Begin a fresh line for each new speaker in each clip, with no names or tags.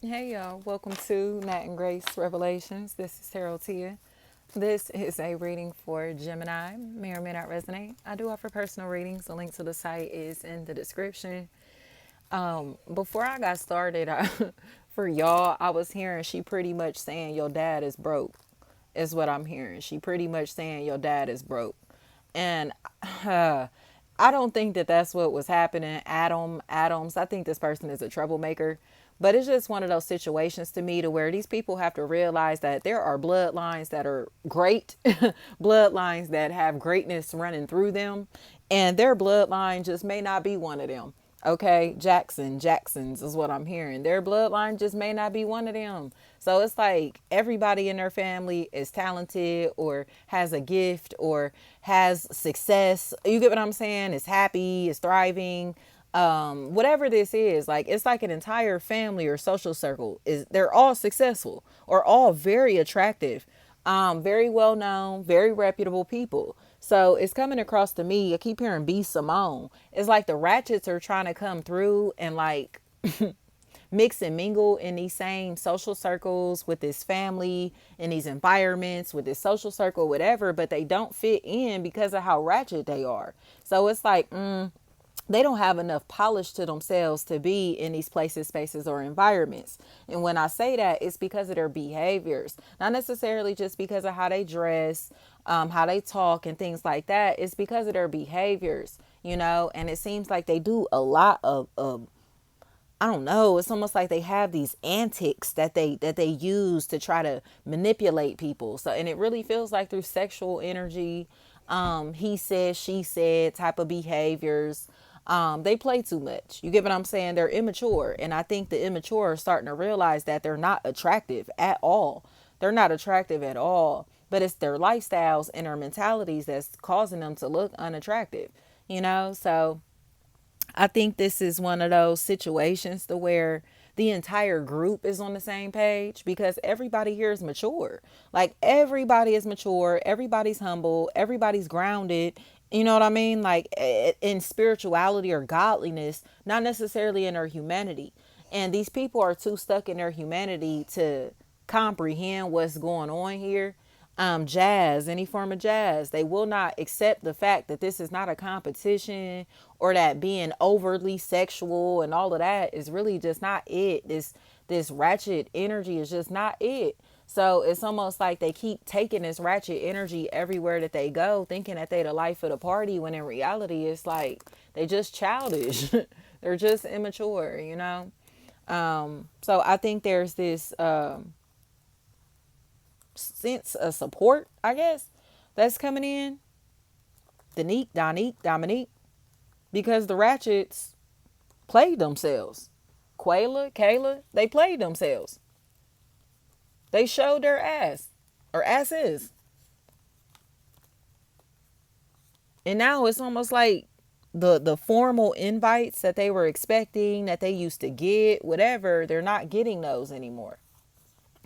Hey y'all, welcome to Nat and Grace Revelations. This is Tarot Tia. This is a reading for Gemini. May or may not resonate. I do offer personal readings. The link to the site is in the description. Before I got started, for y'all, I was hearing she pretty much saying your dad is broke, is what I'm hearing. She pretty much saying your dad is broke. And I don't think that that's what was happening. Adams, I think this person is a troublemaker. But it's just one of those situations to me to where these people have to realize that there are bloodlines that are great, bloodlines that have greatness running through them, and their bloodline just may not be one of them. Okay, Jacksons is what I'm hearing. Their bloodline just may not be one of them. So it's like everybody in their family is talented or has a gift or has success. You get what I'm saying? Is happy, is thriving. Whatever this is, like it's like an entire family or social circle is they're all successful or all very attractive, very well known, very reputable people. So it's coming across to me. I keep hearing B Simone. It's like the ratchets are trying to come through and like mix and mingle in these same social circles with this family, in these environments, with this social circle, whatever, but they don't fit in because of how ratchet they are. So it's like, they don't have enough polish to themselves to be in these places, spaces, or environments. And when I say that, it's because of their behaviors, not necessarily just because of how they dress, how they talk, and things like that. It's because of their behaviors, and it seems like they do a lot of I don't know. It's almost like they have these antics that they use to try to manipulate people. So, and it really feels like through sexual energy, he said, she said type of behaviors. They play too much. You get what I'm saying? They're immature, and I think the immature are starting to realize that they're not attractive at all. They're not attractive at all. But it's their lifestyles and their mentalities that's causing them to look unattractive. So I think this is one of those situations to where the entire group is on the same page because everybody here is mature. Like everybody is mature, everybody's humble, everybody's grounded. You know what I mean? Like in spirituality or godliness, not necessarily in their humanity. And these people are too stuck in their humanity to comprehend what's going on here. Jazz, any form of jazz, they will not accept the fact that this is not a competition or that being overly sexual and all of that is really just not it. This ratchet energy is just not it. So it's almost like they keep taking this ratchet energy everywhere that they go, thinking that they the life of the party, when in reality it's like they just childish. They're just immature. So I think there's this sense of support, I guess, that's coming in. Dominique, because the Ratchets played themselves. Kayla, they played themselves. They showed their ass or asses. And now it's almost like the formal invites that they were expecting, that they used to get, whatever, they're not getting those anymore.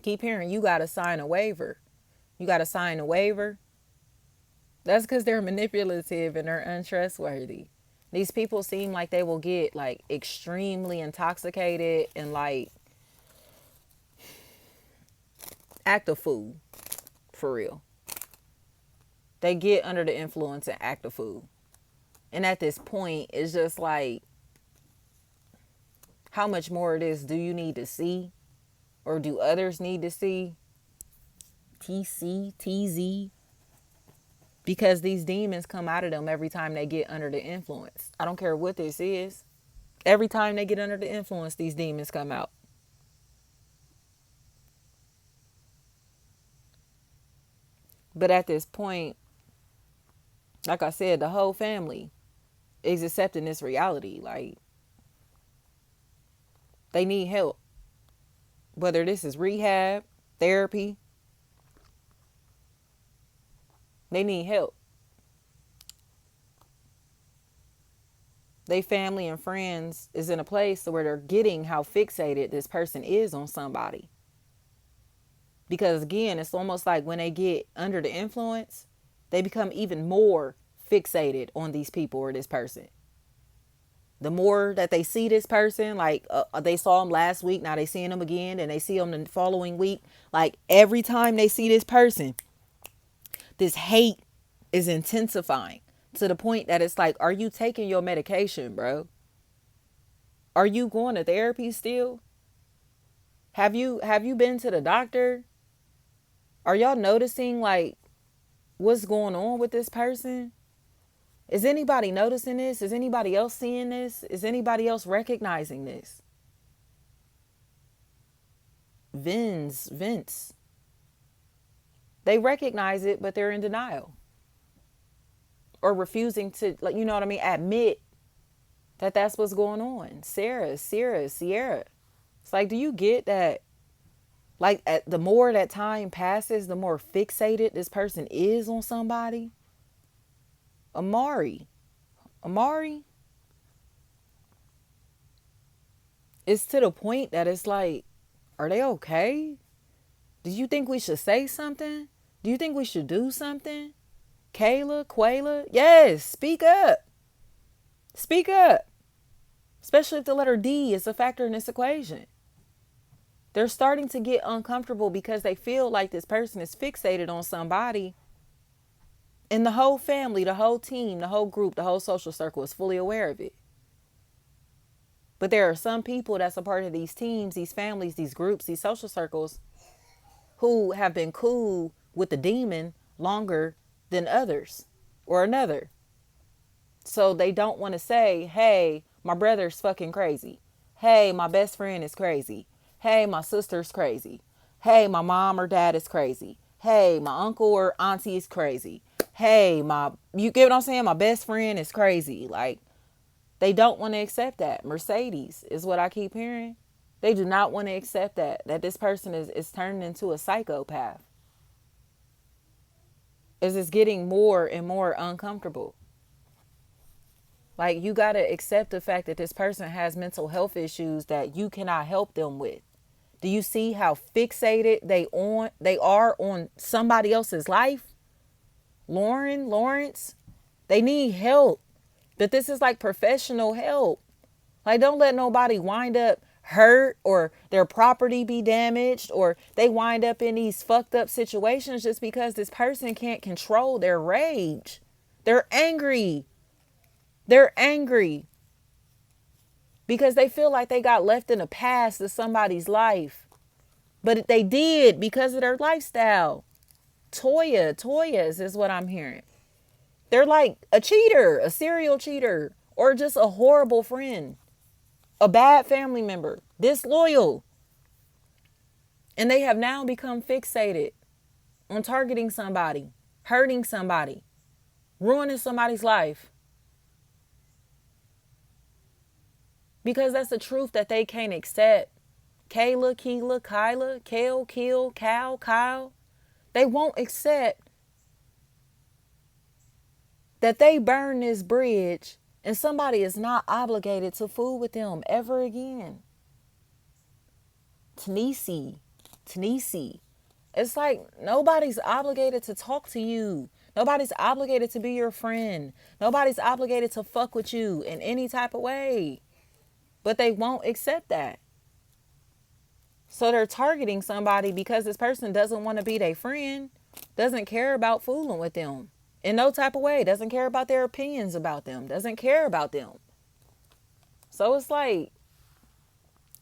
Keep hearing you got to sign a waiver. You got to sign a waiver. That's because they're manipulative and they're untrustworthy. These people seem like they will get like extremely intoxicated and like act a fool for real. They get under the influence and act a fool. And at this point, it's just like, how much more of this do you need to see? Or do others need to see? TC, TZ. Because these demons come out of them every time they get under the influence. I don't care what this is. Every time they get under the influence, these demons come out. But at this point, like I said, the whole family is accepting this reality. Like, they need help. Whether this is rehab, therapy, they need help. They family and friends is in a place where they're getting how fixated this person is on somebody. Because again, it's almost like when they get under the influence, they become even more fixated on these people or this person. The more that they see this person, like they saw him last week, now they seeing him again, and they see him the following week. Like every time they see this person, this hate is intensifying to the point that it's like, are you taking your medication, bro? Are you going to therapy still? Have you been to the doctor? Are y'all noticing like what's going on with this person? Is anybody noticing this? Is anybody else seeing this? Is anybody else recognizing this? Vince. They recognize it, but they're in denial. Or refusing to, like, you know what I mean, admit that that's what's going on. Sierra. It's like, do you get that? Like, the more that time passes, the more fixated this person is on somebody. Amari, it's to the point that it's like, are they okay? Do you think we should say something? Do you think we should do something? Quayla, yes, speak up. Speak up. Especially if the letter D is a factor in this equation. They're starting to get uncomfortable because they feel like this person is fixated on somebody. And the whole family, the whole team, the whole group, the whole social circle is fully aware of it. But there are some people that's a part of these teams, these families, these groups, these social circles who have been cool with the demon longer than others or another. So they don't want to say, hey, my brother's fucking crazy. Hey, my best friend is crazy. Hey, my sister's crazy. Hey, my mom or dad is crazy. Hey, my uncle or auntie is crazy. Hey, you get what I'm saying? My best friend is crazy. Like, they don't want to accept that. Mercedes is what I keep hearing. They do not want to accept that this person is turning into a psychopath. As it's getting more and more uncomfortable. Like, you got to accept the fact that this person has mental health issues that you cannot help them with. Do you see how fixated they are on somebody else's life? Lawrence, they need help. But this is like professional help. Like, don't let nobody wind up hurt or their property be damaged or they wind up in these fucked up situations just because this person can't control their rage. They're angry. Because they feel like they got left in the past of somebody's life. But they did because of their lifestyle. Toyas is what I'm hearing. They're like a cheater, a serial cheater, or just a horrible friend, a bad family member, disloyal. And they have now become fixated on targeting somebody, hurting somebody, ruining somebody's life. Because that's the truth that they can't accept. Kayla, Kyla, Kel, Kill, Cal, Kyle. They won't accept that they burn this bridge and somebody is not obligated to fool with them ever again. Tanisi. It's like nobody's obligated to talk to you. Nobody's obligated to be your friend. Nobody's obligated to fuck with you in any type of way. But they won't accept that. So they're targeting somebody because this person doesn't want to be their friend, doesn't care about fooling with them in no type of way, doesn't care about their opinions about them, doesn't care about them. So it's like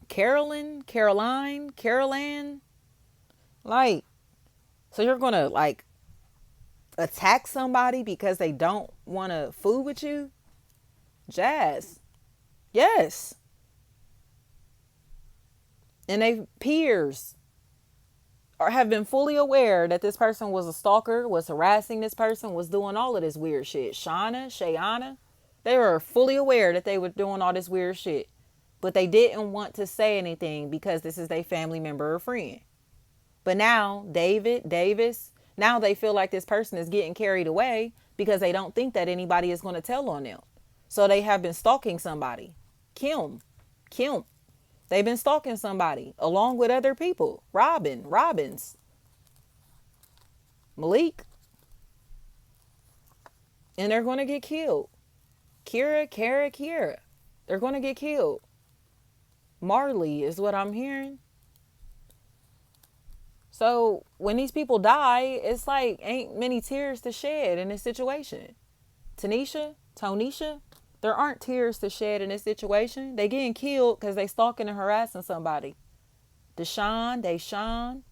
Caroline, like, so you're going to like attack somebody because they don't want to fool with you? Jazz. Yes. And they peers have been fully aware that this person was a stalker, was harassing this person, was doing all of this weird shit. Shayana, they were fully aware that they were doing all this weird shit. But they didn't want to say anything because this is their family member or friend. But now, Davis, now they feel like this person is getting carried away because they don't think that anybody is going to tell on them. So they have been stalking somebody. Kim. They've been stalking somebody along with other people. Robbins, Malik. And they're going to get killed. Kira. They're going to get killed. Marley is what I'm hearing. So when these people die, it's like ain't many tears to shed in this situation. Tonisha, there aren't tears to shed in this situation. They getting killed because they stalking and harassing somebody. Deshaun,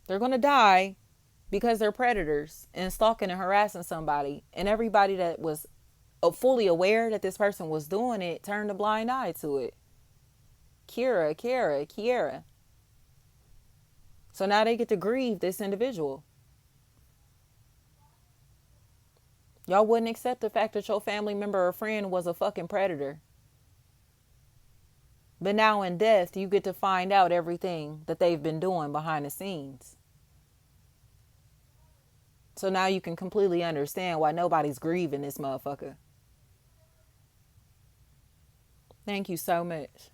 they're going to die because they're predators and stalking and harassing somebody. And everybody that was fully aware that this person was doing it turned a blind eye to it. Kiera. So now they get to grieve this individual. Y'all wouldn't accept the fact that your family member or friend was a fucking predator. But now in death, you get to find out everything that they've been doing behind the scenes. So now you can completely understand why nobody's grieving this motherfucker. Thank you so much.